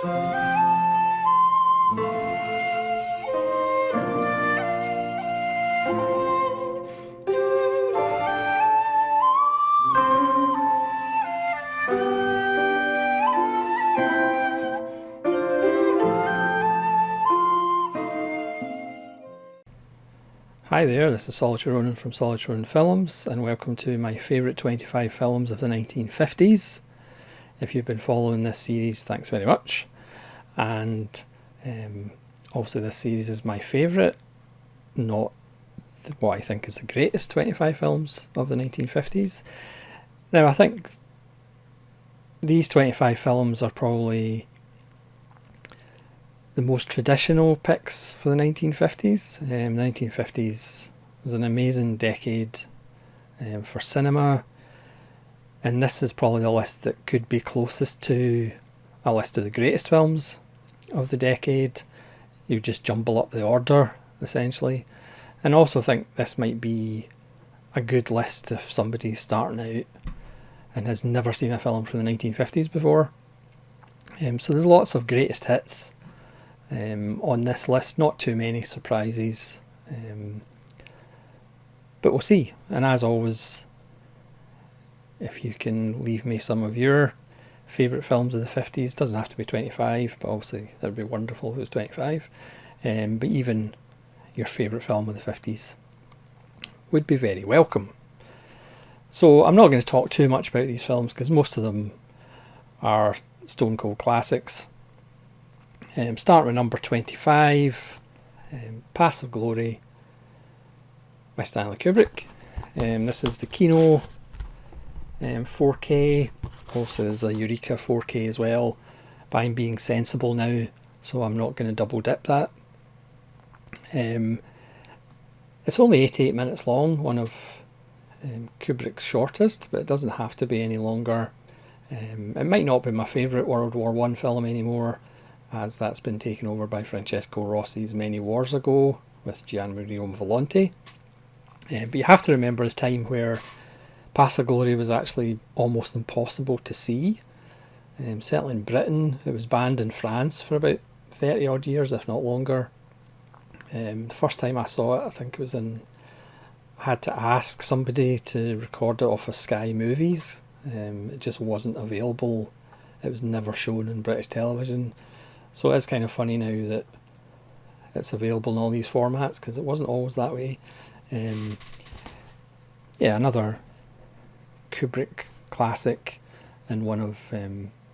Hi there, this is Solitary Ronin from Solitary Ronin Films, and welcome to my favourite 25 films of the 1950s. If you've been following this series, thanks very much. And obviously this series is my favourite, not what I think is the greatest 25 films of the 1950s. Now, I think these 25 films are probably the most traditional picks for the 1950s. The 1950s was an amazing decade for cinema, and this is probably the list that could be closest to a list of the greatest films of the decade. You just jumble up the order, essentially. And I also think this might be a good list if somebody's starting out and has never seen a film from the 1950s before. So there's lots of greatest hits on this list, not too many surprises, but we'll see. And as always, if you can leave me some of your favourite films of the 50s, doesn't have to be 25, but obviously that would be wonderful if it was 25, but even your favourite film of the 50s would be very welcome. So I'm not going to talk too much about these films because most of them are stone cold classics. Starting with number 25, Paths of Glory by Stanley Kubrick. This is the Kino 4K. Also there's a Eureka 4K as well, but I'm being sensible now, so I'm not going to double dip that. It's only 88 minutes long, one of Kubrick's shortest, but it doesn't have to be any longer. It might not be my favourite World War I film anymore, as that's been taken over by Francesco Rossi's Many Wars Ago with Gianmario Volonté. But you have to remember this time where Paths of Glory was actually almost impossible to see. Certainly in Britain, it was banned in France for about 30 odd years, if not longer. The first time I saw it, I think it was I had to ask somebody to record it off of Sky Movies. It just wasn't available. It was never shown in British television. So it's kind of funny now that it's available in all these formats, because it wasn't always that way. Another Kubrick classic and one of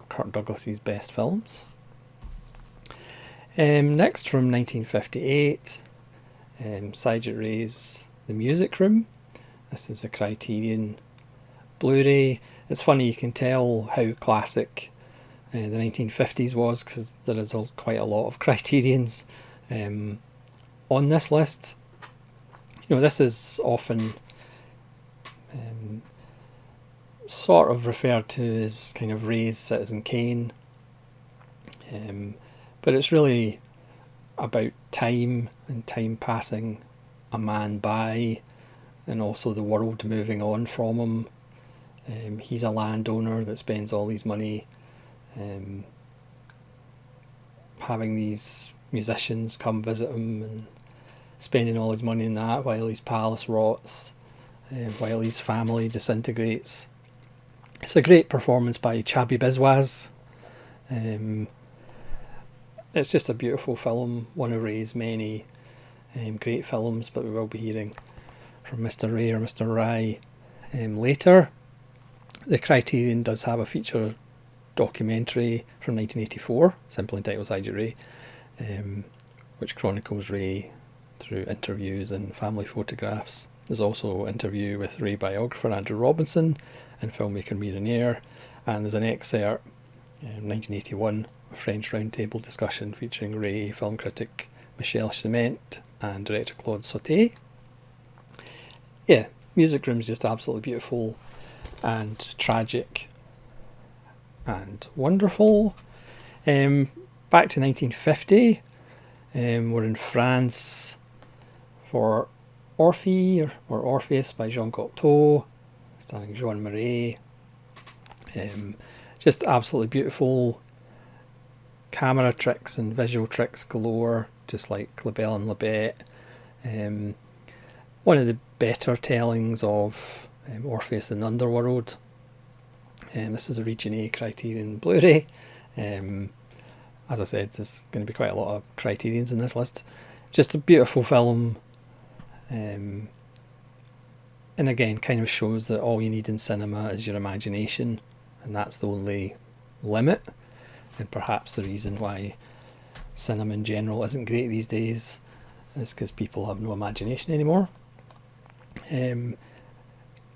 Kirk Douglas's best films. Next, from 1958, Satyajit Ray's The Music Room. This is a Criterion Blu-ray. It's funny, you can tell how classic the 1950s was, because there is quite a lot of Criterions on this list. You know, this is often sort of referred to as kind of Ray's Citizen Kane, but it's really about time and time passing a man by, and also the world moving on from him. He's a landowner that spends all his money having these musicians come visit him and spending all his money on that while his palace rots, while his family disintegrates. It's a great performance by Chabi Biswas. It's just a beautiful film, one of Ray's many great films, but we will be hearing from Mr. Ray or Mr. Rai later. The Criterion does have a feature documentary from 1984, simply entitled Satyajit Ray, which chronicles Ray through interviews and family photographs. There's also an interview with Ray biographer Andrew Robinson and filmmaker Mira Nair, and there's an excerpt in 1981, a French roundtable discussion featuring Ray, film critic Michel Ciment and director Claude Sauté. Yeah, Music Room's just absolutely beautiful and tragic and wonderful. Back to 1950, we're in France for Orphée or Orpheus by Jean Cocteau, starring Jean Marais. Just absolutely beautiful. camera tricks and visual tricks galore, just like La Belle and La Bête. One of the better tellings of Orpheus in the Underworld. This is a Region A Criterion Blu-ray. As I said, there's going to be quite a lot of Criterions in this list. Just a beautiful film. And again, kind of shows that all you need in cinema is your imagination, and that's the only limit, and perhaps the reason why cinema in general isn't great these days is because people have no imagination anymore.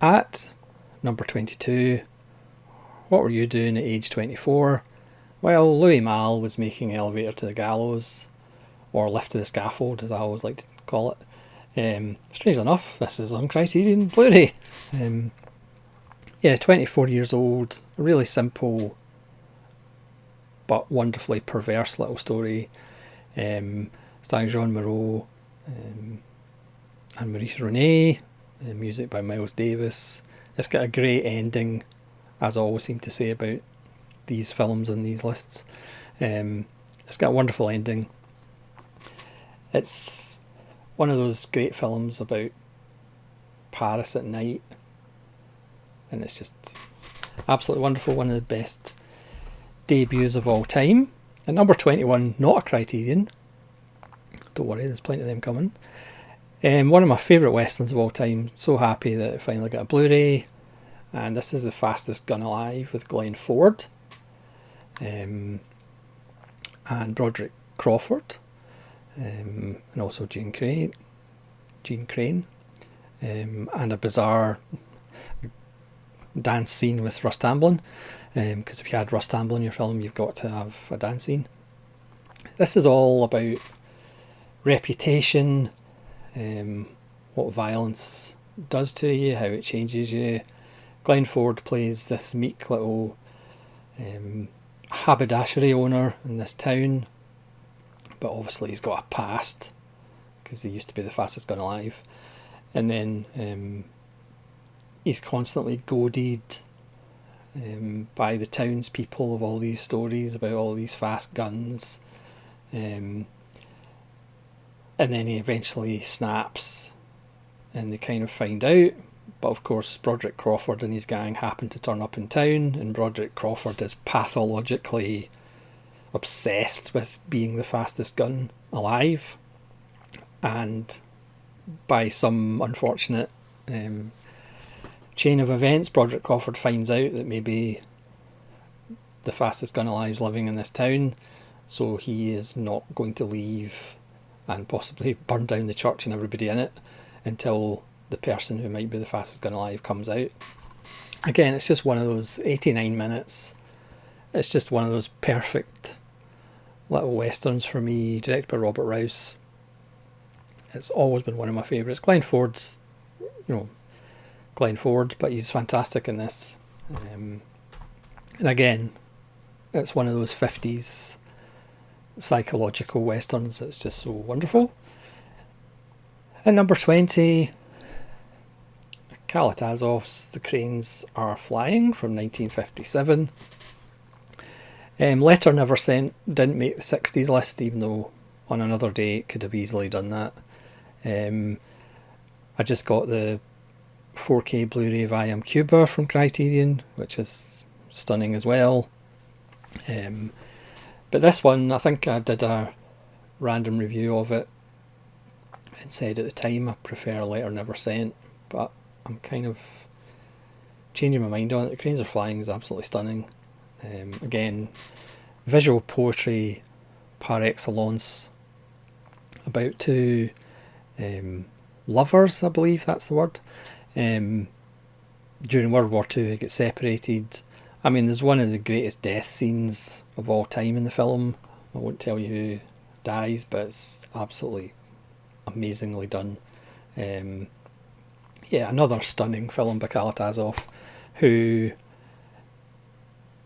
At number 22, what were you doing at age 24? Well, Louis Malle was making Elevator to the Gallows, or Lift to the Scaffold as I always like to call it. Strangely enough, this is on Criterion Blu-ray. 24 years old, a really simple but wonderfully perverse little story, starring Jean Moreau and Maurice René, music by Miles Davis. It's got a great ending, as I always seem to say about these films on these lists. It's got a wonderful ending. It's one of those great films about Paris at night, and it's just absolutely wonderful. One of the best debuts of all time. At number 21, not a Criterion. Don't worry, there's plenty of them coming. One of my favourite westerns of all time. So happy that it finally got a Blu-ray. And this is The Fastest Gun Alive with Glenn Ford and Broderick Crawford. And also Gene Crane, and a bizarre dance scene with Russ Tamblyn, because if you had Russ Tamblyn in your film, you've got to have a dance scene. This is all about reputation, what violence does to you, how it changes you. Glenn Ford plays this meek little haberdashery owner in this town, but obviously he's got a past because he used to be the fastest gun alive, and then he's constantly goaded by the townspeople of all these stories about all these fast guns, and then he eventually snaps and they kind of find out. But of course Broderick Crawford and his gang happen to turn up in town, and Broderick Crawford is pathologically obsessed with being the fastest gun alive, and by some unfortunate chain of events, Broderick Crawford finds out that maybe the fastest gun alive is living in this town, so he is not going to leave and possibly burn down the church and everybody in it until the person who might be the fastest gun alive comes out. Again, it's just one of those 89 minutes. It's just one of those perfect little westerns for me, directed by Robert Rouse. It's always been one of my favourites. Glenn Ford's, Glenn Ford, but he's fantastic in this. And again, it's one of those 50s psychological westerns that's just so wonderful. At number 20, Kalatazov's The Cranes Are Flying from 1957. Letter Never Sent didn't make the 60s list, even though on another day it could have easily done that. I just got the 4K Blu-ray of I Am Cuba from Criterion, which is stunning as well. But this one, I think I did a random review of it and said at the time I prefer Letter Never Sent, but I'm kind of changing my mind on it. The Cranes Are Flying is absolutely stunning. Again, visual poetry par excellence about two lovers, I believe that's the word. During World War II, they get separated. I mean, there's one of the greatest death scenes of all time in the film. I won't tell you who dies, but it's absolutely amazingly done. Another stunning film by Kalatazov, who,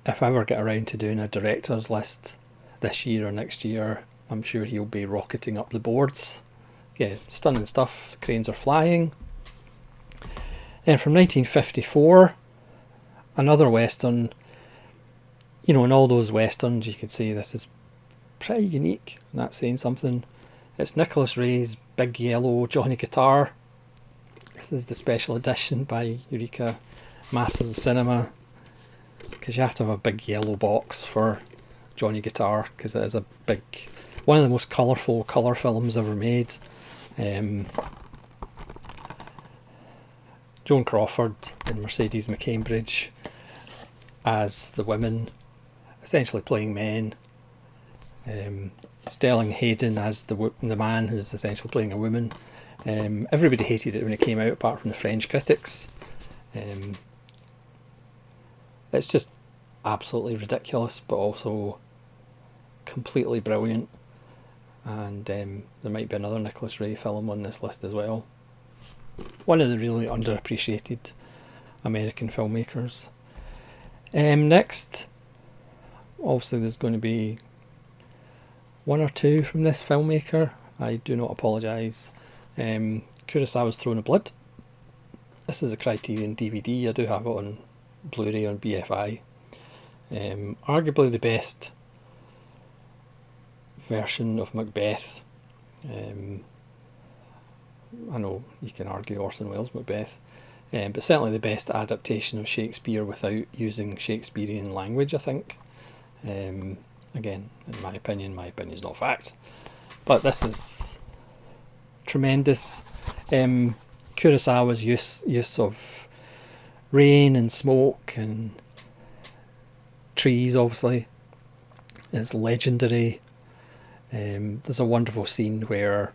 if I ever get around to doing a director's list this year or next year, I'm sure he'll be rocketing up the boards. Yeah, stunning stuff. The Cranes Are Flying. And from 1954, another western. In all those westerns you could say this is pretty unique, and that's saying something. It's Nicholas Ray's Big Yellow Johnny Guitar. This is the special edition by Eureka Masters of Cinema, because you have to have a big yellow box for Johnny Guitar, because it is a big, one of the most colourful colour films ever made. Joan Crawford and Mercedes McCambridge as the women, essentially playing men. Sterling Hayden as the man who's essentially playing a woman. Everybody hated it when it came out, apart from the French critics. It's just absolutely ridiculous, but also completely brilliant. And there might be another Nicholas Ray film on this list as well. One of the really underappreciated American filmmakers. Next, obviously there's going to be one or two from this filmmaker. I do not apologise. Kurosawa's Throne of Blood. This is a Criterion DVD. I do have it on Blu-ray on BFI. Arguably the best version of Macbeth. I know you can argue Orson Welles' Macbeth, but certainly the best adaptation of Shakespeare without using Shakespearean language, I think. Again, in my opinion is not fact, but this is tremendous. Kurosawa's use of rain and smoke and trees, obviously, is legendary. There's a wonderful scene where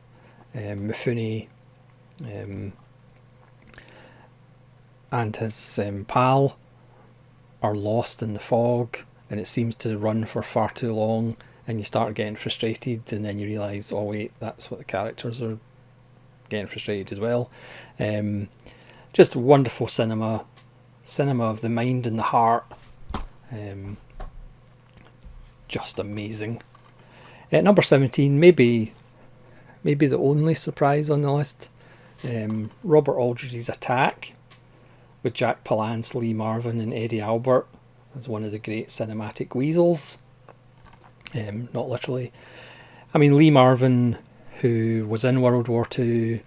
Mifune and his pal are lost in the fog, and it seems to run for far too long, and you start getting frustrated, and then you realise, oh wait, that's what the characters are getting frustrated as well. Just wonderful cinema of the mind and the heart. Just amazing. At number 17, maybe the only surprise on the list, Robert Aldridge's Attack, with Jack Palance, Lee Marvin and Eddie Albert as one of the great cinematic weasels. Not literally. I mean, Lee Marvin, who was in World War II,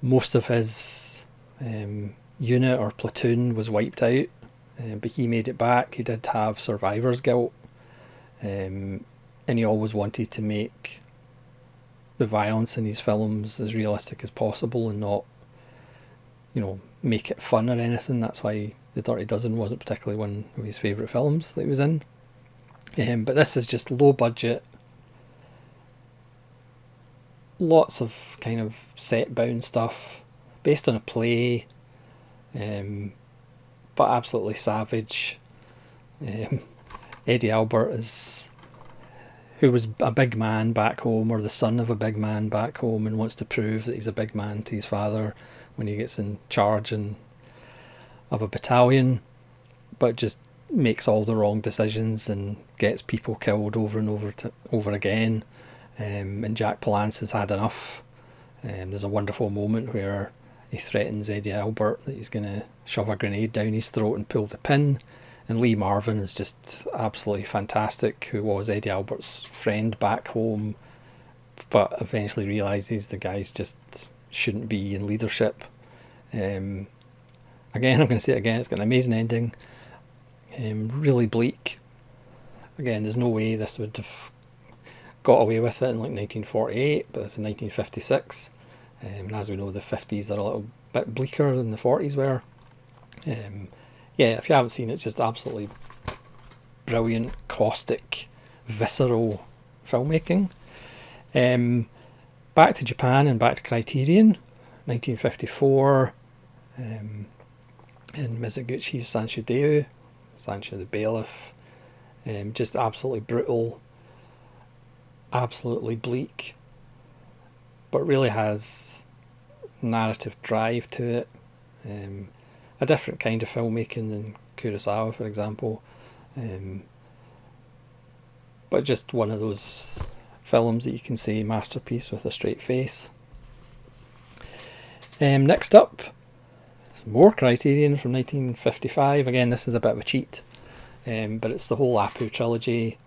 most of his unit or platoon was wiped out, but he made it back. He did have survivor's guilt, and he always wanted to make the violence in his films as realistic as possible and not, make it fun or anything. That's why The Dirty Dozen wasn't particularly one of his favourite films that he was in. But this is just low budget, lots of kind of set bound stuff, based on a play, but absolutely savage. Eddie Albert who was a big man back home, or the son of a big man back home, and wants to prove that he's a big man to his father when he gets in charge of a battalion, but just makes all the wrong decisions and gets people killed over and over again. And Jack Palance has had enough. There's a wonderful moment where he threatens Eddie Albert that he's going to shove a grenade down his throat and pull the pin. And Lee Marvin is just absolutely fantastic, who was Eddie Albert's friend back home, but eventually realises the guys just shouldn't be in leadership. Again, I'm going to say it again, it's got an amazing ending. Really bleak. Again, there's no way this would have got away with it in like 1948, but it's in 1956. And as we know, the 50s are a little bit bleaker than the 40s were. Yeah, if you haven't seen it, just absolutely brilliant, caustic, visceral filmmaking. Back to Japan and back to Criterion, 1954, in Mizoguchi's Sanshou-Deu, Sancho the Bailiff. Just absolutely brutal, absolutely bleak, but really has narrative drive to it. A different kind of filmmaking than Kurosawa, for example, but just one of those films that you can say masterpiece with a straight face. Next up, some more Criterion from 1955. Again, this is a bit of a cheat, but it's the whole Apu trilogy,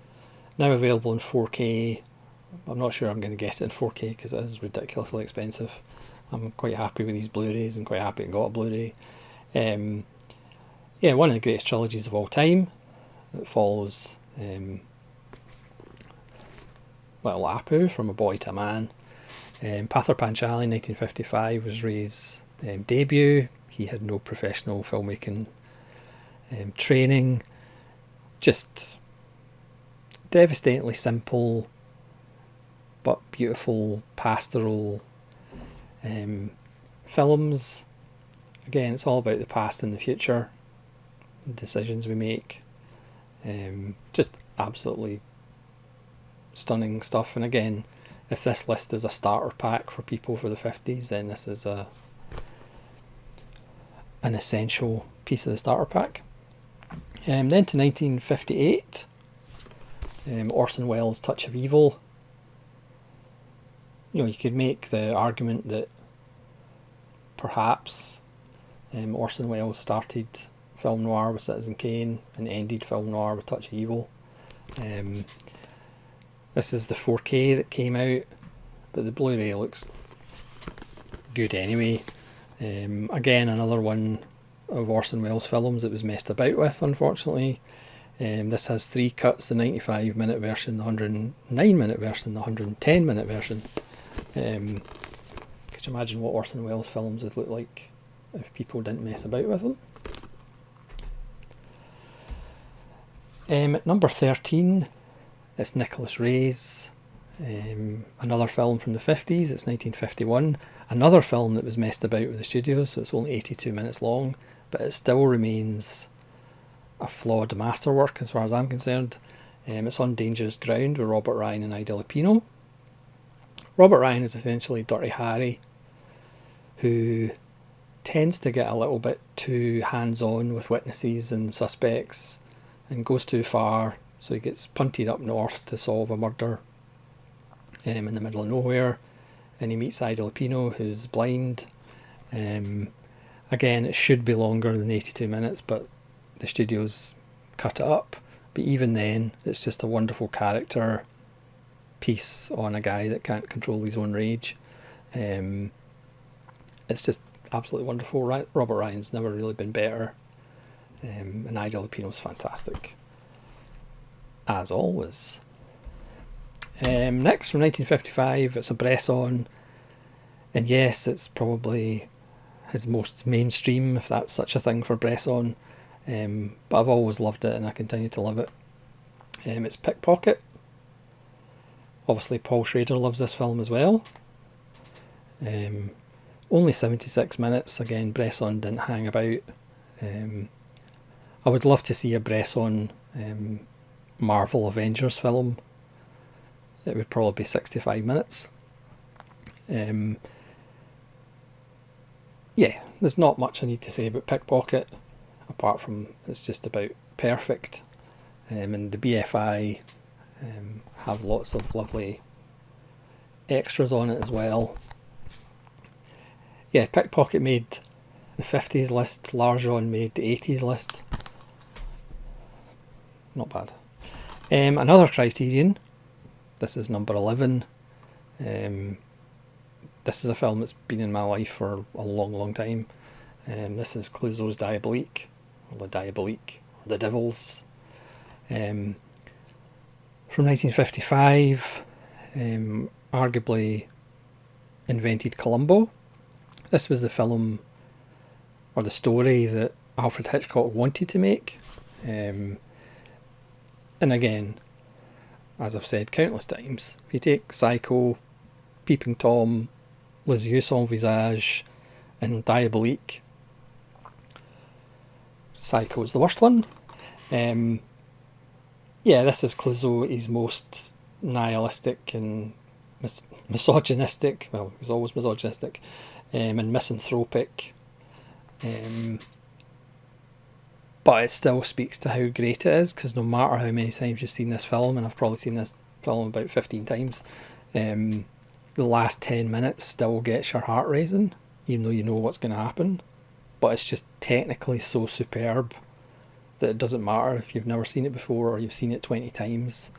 Now available in 4K. I'm not sure I'm going to get it in 4K because it is ridiculously expensive. I'm quite happy with these Blu-rays and quite happy I got a Blu-ray. Yeah, one of the greatest trilogies of all time. It follows, Apu, from a boy to a man. Pather Panchali, 1955, was Ray's debut. He had no professional filmmaking training. Just devastatingly simple but beautiful pastoral films. Again, it's all about the past and the future, the decisions we make. Just absolutely stunning stuff. And again, if this list is a starter pack for people for the 50s, then this is an essential piece of the starter pack. Then to 1958, Orson Welles' Touch of Evil. You could make the argument that perhaps Orson Welles started film noir with Citizen Kane and ended film noir with Touch of Evil. This is the 4K that came out, but the Blu-ray looks good anyway. Again, another one of Orson Welles' films that was messed about with, unfortunately. This has 3 cuts, the 95-minute version, the 109-minute version, the 110-minute version. Could you imagine what Orson Welles' films would look like if people didn't mess about with them? At number 13, it's Nicholas Ray's, another film from the 50s. It's 1951. Another film that was messed about with the studios, so it's only 82 minutes long, but it still remains a flawed masterwork as far as I'm concerned. It's On Dangerous Ground with Robert Ryan and Ida Lupino. Robert Ryan is essentially Dirty Harry, who tends to get a little bit too hands-on with witnesses and suspects and goes too far, so he gets punted up north to solve a murder in the middle of nowhere, and he meets Ida Lupino, who's blind. Again, it should be longer than 82 minutes, but the studios cut it up. But even then, it's just a wonderful character piece on a guy that can't control his own rage. It's just absolutely wonderful. Robert Ryan's never really been better, and Ida Lupino's fantastic, as always. Next, from 1955, it's a Bresson, and yes, it's probably his most mainstream, if that's such a thing for Bresson, but I've always loved it and I continue to love it. It's Pickpocket. Obviously Paul Schrader loves this film as well. Only 76 minutes. Again, Bresson didn't hang about. I would love to see a Bresson Marvel Avengers film. It would probably be 65 minutes. Yeah, there's not much I need to say about Pickpocket, apart from it's just about perfect. And the BFI have lots of lovely extras on it as well. Yeah, Pickpocket made the 50s list, L'Argent made the 80s list. Not bad. Another Criterion. This is number 11. This is a film that's been in my life for a long, long time. This is Clouseau's Diabolique, or Le Diabolique, or The Devils. From 1955, arguably invented Columbo. This was the film, or the story, that Alfred Hitchcock wanted to make. And again, as I've said countless times, if you take Psycho, Peeping Tom, Les Yeux Sans Visage, and Diabolique, Psycho is the worst one. Yeah, this is Clouseau, his most nihilistic and misogynistic, well, he's always misogynistic, and misanthropic. But it still speaks to how great it is, because no matter how many times you've seen this film, and I've probably seen this film about 15 times, the last 10 minutes still gets your heart racing, even though you know what's going to happen. But it's just technically so superb that it doesn't matter if you've never seen it before or you've seen it 20 times.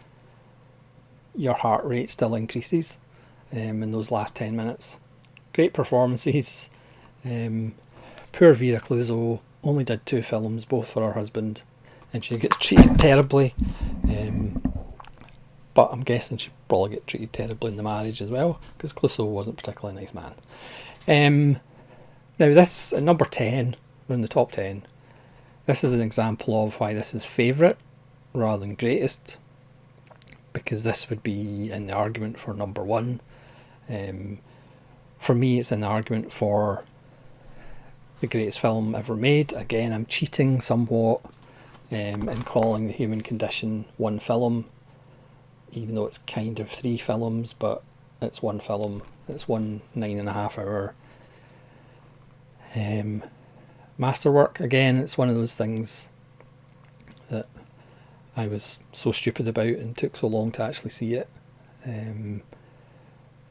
your heart rate still increases in those last 10 minutes. Great performances. Poor Vera Clouseau only did 2 films, both for her husband, and she gets treated terribly. But I'm guessing she'd probably get treated terribly in the marriage as well, because Clouseau wasn't a particularly nice man. Now this, at number 10, we're in the top 10. This is an example of why this is favourite rather than greatest, because this would be in the argument for number 1. For me, it's an argument for the greatest film ever made. Again, I'm cheating somewhat in calling The Human Condition one film, even though it's kind of 3 films, but it's one film. It's one 9.5 hour masterwork. Again, it's one of those things that I was so stupid about and took so long to actually see it.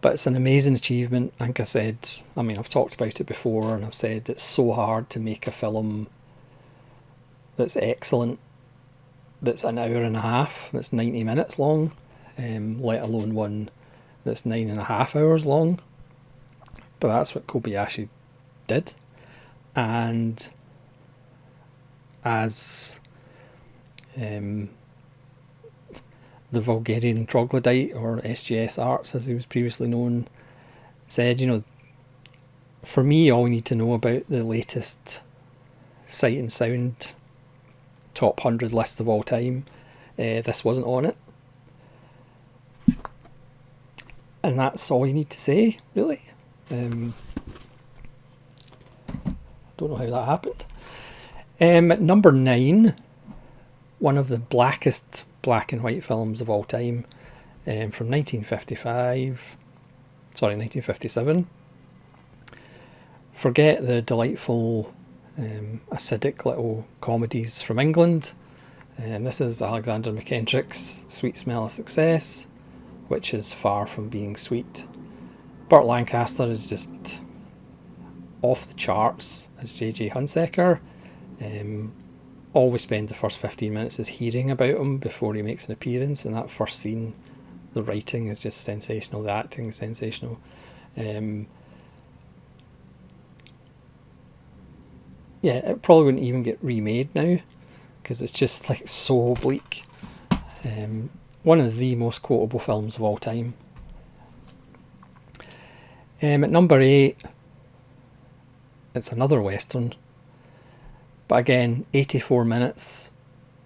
But it's an amazing achievement. Like I said, I mean, I've talked about it before, and I've said it's so hard to make a film that's excellent, that's an hour and a half, that's 90 minutes long, let alone one that's 9.5 hours long. But that's what Kobayashi did. And as the Vulgarian Troglodyte, or SGS Arts as he was previously known, said, you know, for me, all we need to know about the latest Sight and Sound top 100 list of all time, this wasn't on it. And that's all you need to say, really. Don't know how that happened. At number 9, one of the blackest black and white films of all time, from 1957. Forget the delightful acidic little comedies from England. This is Alexander McKendrick's Sweet Smell of Success, which is far from being sweet. Burt Lancaster is just off the charts as J.J. Hunsaker. Always spend the first 15 minutes is hearing about him before he makes an appearance, and that first scene, the writing is just sensational, the acting is sensational. Yeah, it probably wouldn't even get remade now, because it's just like so bleak. One of the most quotable films of all time. At number 8, it's another Western, but again, 84 minutes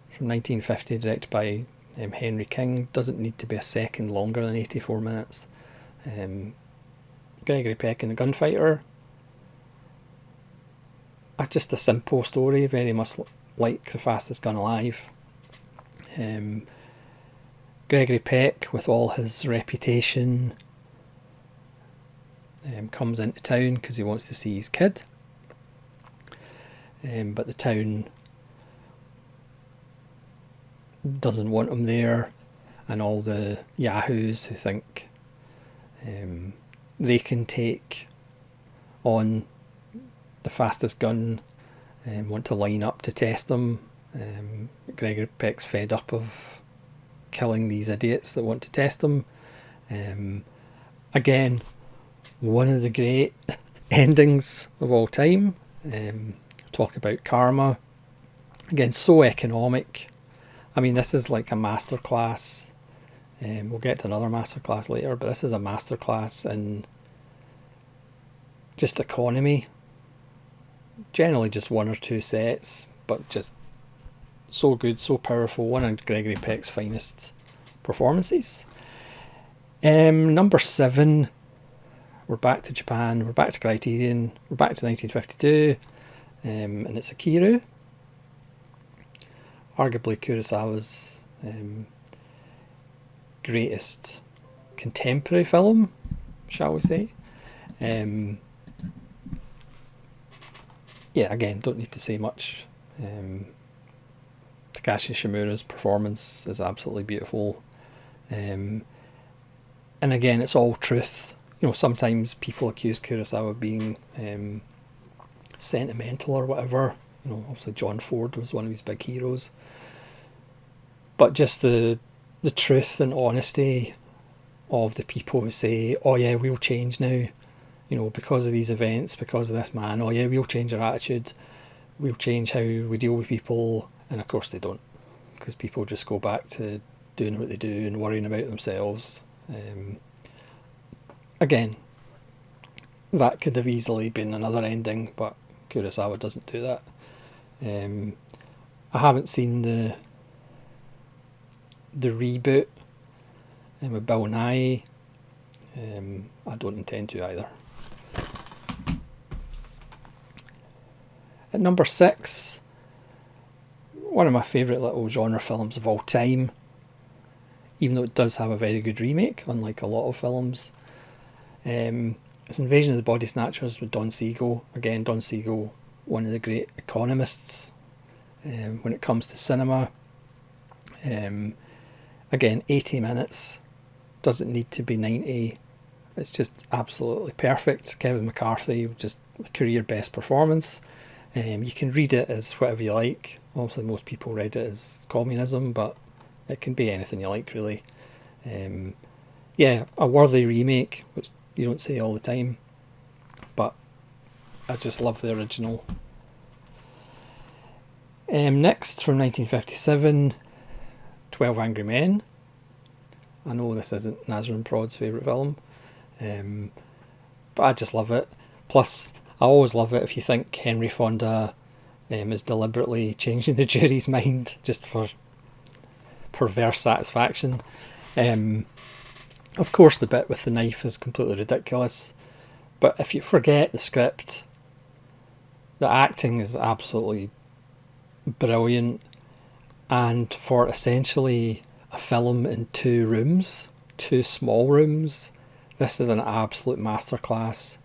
from 1950, directed by Henry King. Doesn't need to be a second longer than 84 minutes. Gregory Peck and the Gunfighter. Just a simple story, very much like The Fastest Gun Alive. Gregory Peck, with all his reputation, comes into town because he wants to see his kid. But the town doesn't want him there, and all the yahoos who think they can take on the fastest gun want to line up to test him. Gregory Peck's fed up of killing these idiots that want to test him. Again, one of the great endings of all time. Talk about karma. Again, so economic. I mean, this is like a masterclass. We'll get to another masterclass later, but this is a masterclass in just economy. Generally just 1 or 2 sets, but just so good, so powerful. One of Gregory Peck's finest performances. Number 7, we're back to Japan, we're back to Criterion, we're back to 1952, and it's Akiru. Arguably Kurosawa's greatest contemporary film, shall we say. Yeah, again, don't need to say much. Takashi Shimura's performance is absolutely beautiful. And again, it's all truth. You know, sometimes people accuse Kurosawa of being sentimental or whatever. You know, obviously John Ford was one of his big heroes. But just the truth and honesty of the people who say, oh yeah, we'll change now, you know, because of these events, because of this man, oh yeah, we'll change our attitude, we'll change how we deal with people. And of course they don't, because people just go back to doing what they do and worrying about themselves. Again, that could have easily been another ending, but Kurosawa doesn't do that. I haven't seen the reboot with Bill Nighy. I don't intend to either. At number 6, one of my favourite little genre films of all time, even though it does have a very good remake, unlike a lot of films. It's Invasion of the Body Snatchers with Don Siegel. Again, Don Siegel, one of the great economists when it comes to cinema. Again, 80 minutes, doesn't need to be 90. It's just absolutely perfect. Kevin McCarthy, just a career best performance. You can read it as whatever you like. Obviously most people read it as communism, but it can be anything you like, really. Yeah, a worthy remake, which you don't say all the time, but I just love the original. Next, from 1957, 12 Angry Men. I know this isn't Nazrin Prod's favourite film, but I just love it. Plus, I always love it if you think Henry Fonda is deliberately changing the jury's mind just for perverse satisfaction. Of course, the bit with the knife is completely ridiculous, but if you forget the script, the acting is absolutely brilliant. And for essentially a film in 2 rooms, 2 small rooms, this is an absolute masterclass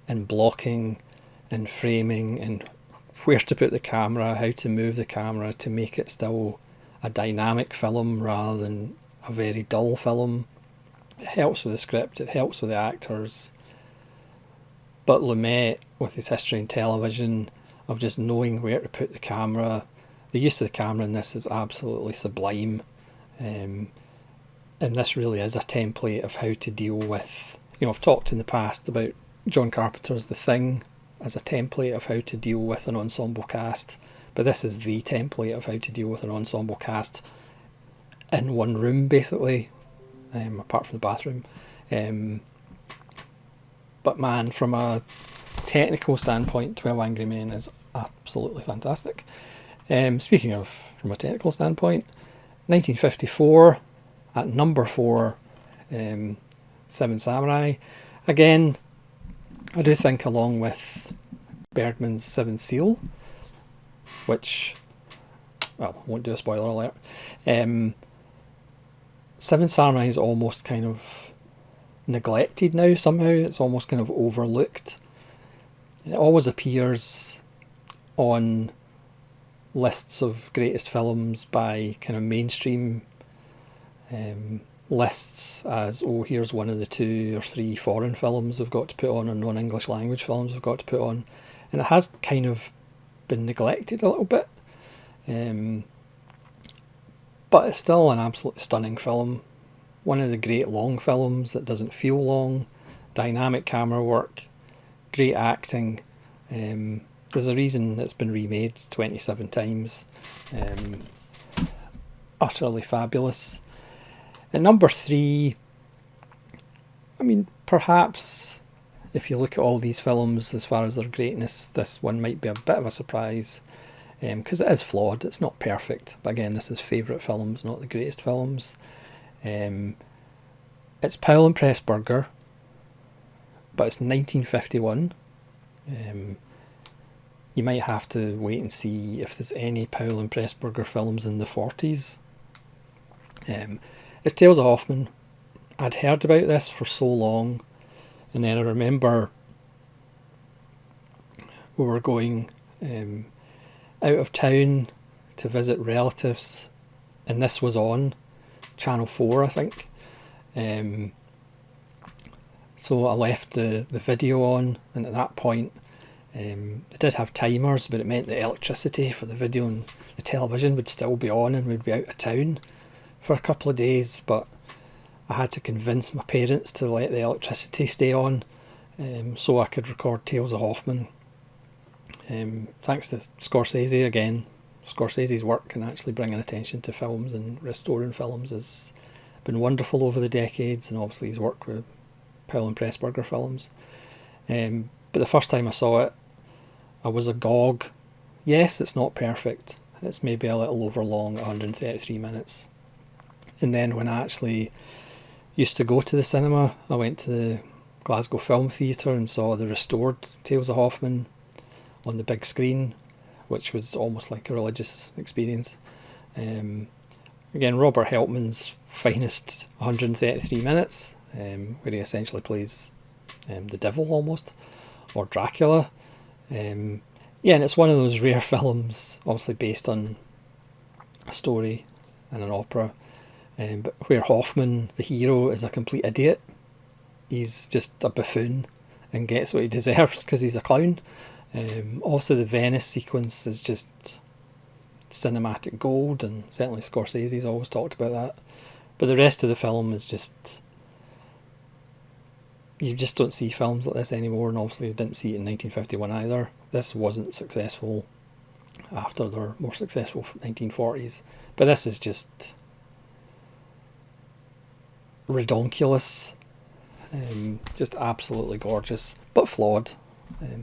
in blocking and framing and where to put the camera, how to move the camera to make it still a dynamic film rather than a very dull film. It helps with the script, it helps with the actors. But Lumet, with his history in television, of just knowing where to put the camera, the use of the camera in this is absolutely sublime. And this really is a template of how to deal with, you know, I've talked in the past about John Carpenter's The Thing as a template of how to deal with an ensemble cast, but this is the template of how to deal with an ensemble cast in one room, basically, apart from the bathroom. But man, from a technical standpoint, 12 Angry Men is absolutely fantastic. Speaking of from a technical standpoint, 1954, at number 4, Seven Samurai. Again, I do think along with Bergman's Seven Seal, which, well, I won't do a spoiler alert. Seven Samurai is almost kind of neglected now somehow. It's almost kind of overlooked. It always appears on lists of greatest films by kind of mainstream lists as, oh, here's one of the 2 or 3 foreign films we've got to put on, or non-English language films we've got to put on. And it has kind of been neglected a little bit. But it's still an absolutely stunning film. One of the great long films that doesn't feel long. Dynamic camera work. Great acting. There's a reason it's been remade 27 times. Utterly fabulous. At number 3, I mean, perhaps if you look at all these films as far as their greatness, this one might be a bit of a surprise, because it is flawed. It's not perfect, but again, this is favourite films, not the greatest films. It's Powell and Pressburger, but it's 1951. You might have to wait and see if there's any Powell and Pressburger films in the 40s. It's Tales of Hoffmann. I'd heard about this for so long, and then I remember we were going out of town to visit relatives, and this was on Channel 4, I think. So I left the video on, and at that point it did have timers, but it meant the electricity for the video and the television would still be on, and we'd be out of town for a couple of days. But I had to convince my parents to let the electricity stay on so I could record Tales of Hoffman. Thanks to Scorsese again. Scorsese's work in actually bringing attention to films and restoring films has been wonderful over the decades, and obviously his work with Powell and Pressburger films. But the first time I saw it, I was agog. Yes, it's not perfect. It's maybe a little over long, 133 minutes. And then when I actually used to go to the cinema, I went to the Glasgow Film Theatre and saw the restored Tales of Hoffman on the big screen, which was almost like a religious experience. Again, Robert Helpman's finest 133 minutes, where he essentially plays the devil almost, or Dracula. And it's one of those rare films, obviously based on a story and an opera, but where Hoffman, the hero, is a complete idiot. He's just a buffoon and gets what he deserves because he's a clown. Also, the Venice sequence is just cinematic gold, and certainly Scorsese's always talked about that. But the rest of the film is just... You just don't see films like this anymore, and obviously you didn't see it in 1951 either. This wasn't successful after their more successful 1940s. But this is just redonkulous. Just absolutely gorgeous, but flawed.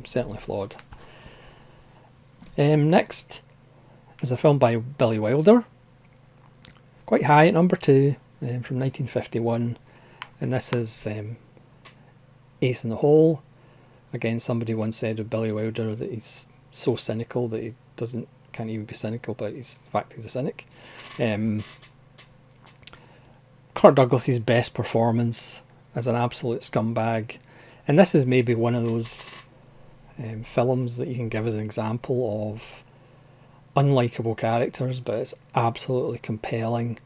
Certainly flawed. Next is a film by Billy Wilder, quite high at number 2, from 1951, and this is Ace in the Hole. Again, somebody once said of Billy Wilder that he's so cynical that he can't even be cynical, but in fact he's a cynic. Kirk Douglas's best performance as an absolute scumbag, and this is maybe one of those films that you can give as an example of unlikable characters, but it's absolutely compelling,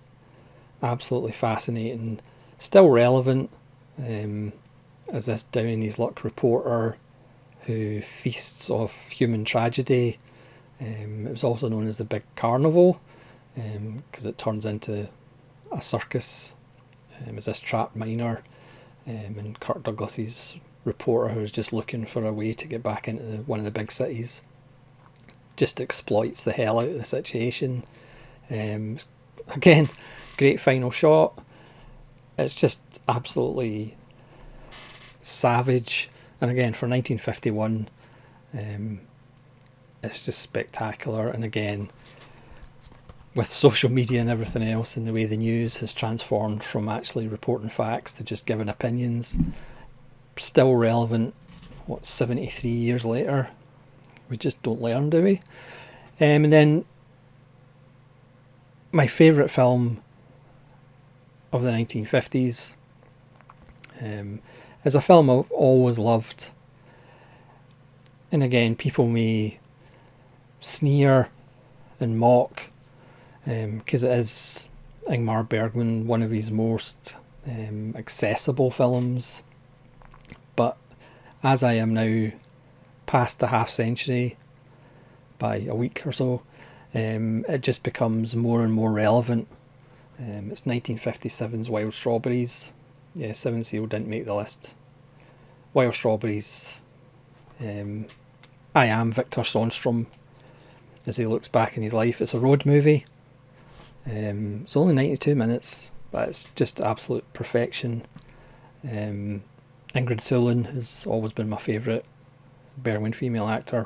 absolutely fascinating, still relevant, as this down in his luck reporter who feasts off human tragedy. It was also known as the Big Carnival, because it turns into a circus as this trapped miner, and Kirk Douglas's reporter, who's just looking for a way to get back into one of the big cities, just exploits the hell out of the situation. Again, great final shot. It's just absolutely savage, and again for 1951, it's just spectacular. And again, with social media and everything else, and the way the news has transformed from actually reporting facts to just giving opinions, still relevant, 73 years later. We just don't learn, do we? And then my favourite film of the 1950s is a film I've always loved. And again, people may sneer and mock, because it is Ingmar Bergman, one of his most accessible films. But as I am now past the half century by a week or so, it just becomes more and more relevant. It's 1957's Wild Strawberries. Yeah, Seven Seal didn't make the list. Wild Strawberries. I am Victor Sonnstrom as he looks back in his life. It's a road movie. It's only 92 minutes, but it's just absolute perfection. Ingrid Thulin has always been my favourite Bergman female actor.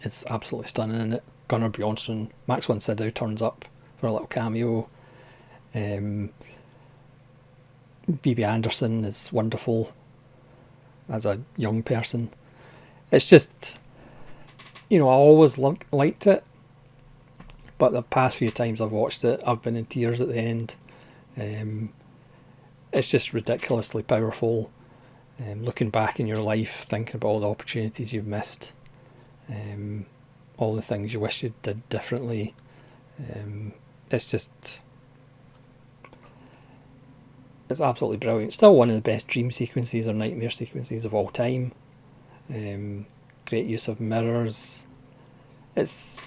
It's absolutely stunning in it. Gunnar Bjornstrand, Max von Sydow turns up for a little cameo. Bibi Andersson is wonderful as a young person. It's just, I always liked it, but the past few times I've watched it, I've been in tears at the end. It's just ridiculously powerful. Looking back in your life, thinking about all the opportunities you've missed, all the things you wish you did differently. It's absolutely brilliant. Still one of the best dream sequences or nightmare sequences of all time. Great use of mirrors. It's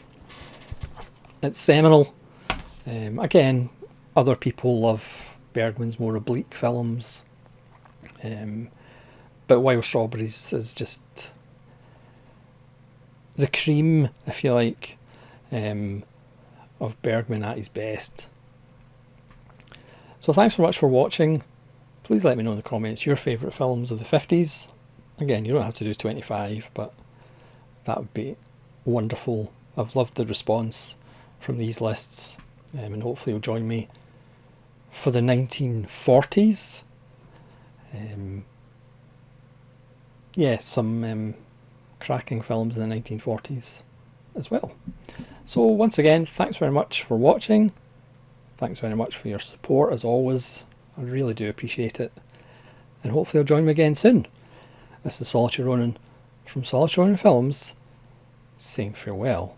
seminal. Again, other people love Bergman's more oblique films. But Wild Strawberries is just the cream, if you like, of Bergman at his best. So thanks so much for watching. Please let me know in the comments your favourite films of the 50s. Again, you don't have to do 25, but that would be wonderful. I've loved the response from these lists, and hopefully you'll join me for the 1940s. Some cracking films in the 1940s as well. So once again, thanks very much for watching. Thanks very much for your support as always. I really do appreciate it. And hopefully you'll join me again soon. This is Solitary Ronin from Solitary Ronin Films, saying farewell.